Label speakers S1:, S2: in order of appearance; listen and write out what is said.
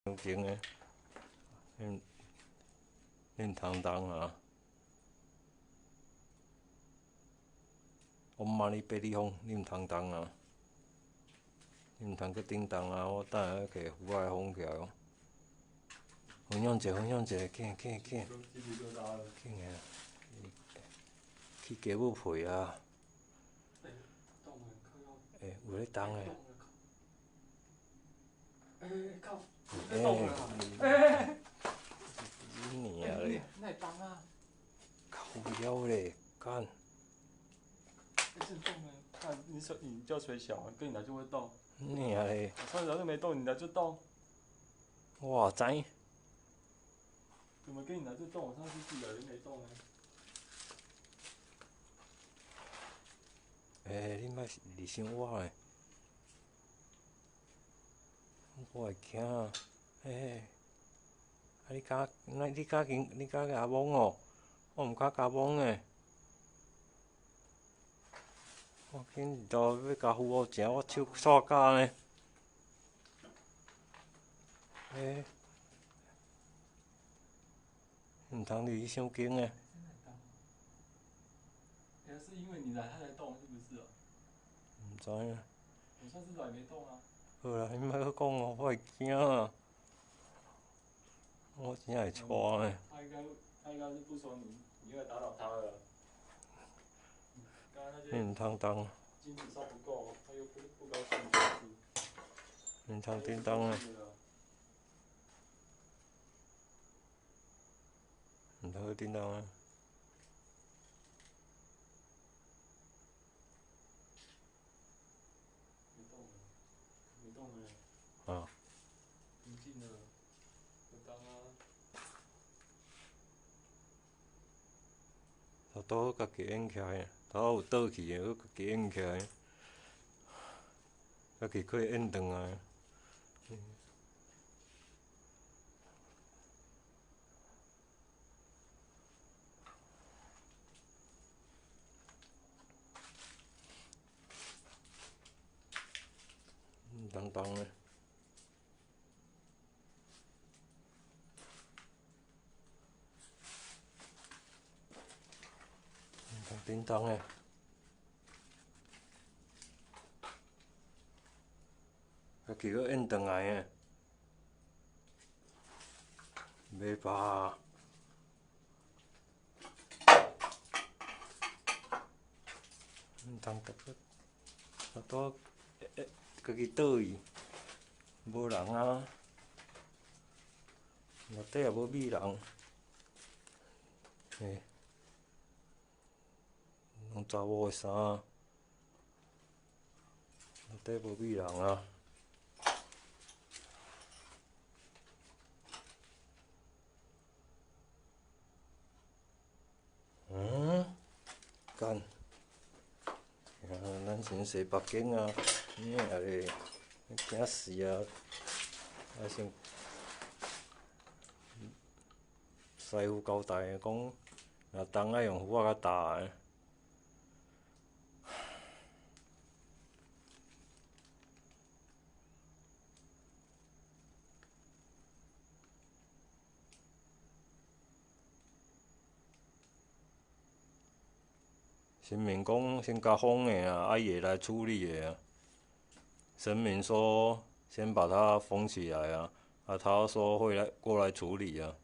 S1: 有劲诶，恁通当啊！我妈你白你风，你毋通当啊！你毋通去叮当啊！我等下摕胡仔封起来哦。分享者，紧！紧诶！去家母陪啊！有咧动诶！
S2: 靠！在动了！
S1: 你娘咧！
S2: 那会动啊！
S1: 靠腰咧，干！
S2: 真动哎！看你叫谁小啊？跟你来就会动。
S1: 你娘咧！
S2: 我上次来就没动，你来就动。
S1: 我知。
S2: 怎么跟你来就动？我上次自己来就没动呢。
S1: 你莫离伤我诶！我会惊啊！你敢加蒙哦？我毋敢加蒙诶！我紧到要加付我钱，我手煞假呢。毋通离伤近诶！
S2: 是因为你来，它才动，是不是啊？
S1: 毋知影。
S2: 我上次来没动啊。
S1: 好啦，你莫阁讲哦，我会惊啊！我真会错呢。
S2: 他应该是不爽你，你因为打扰他了。刚刚那些。
S1: 你毋通动。
S2: 金子烧不够，他又不高兴，是不是？
S1: 你毋通叮当诶！毋通去叮当诶！
S2: 没动了。
S1: 啊。
S2: 平静了，有当啊。
S1: 头拄好家己演起来，头有倒去诶，佫家己演起来，家己可以演转来。当当诶！叮当诶！家己佫演转来诶！袂吧？毋通头拄家己倒去，无人啊！内底也无米人，拢查某诶衫，内底无米人啊！干！咱先洗目镜啊！你娘咧，惊死啊！先师傅交代讲，若动爱用斧仔较大诶。神明讲先加封诶啊，伊会来处理诶啊。神明说先把它封起来啊，他说会过来处理啊。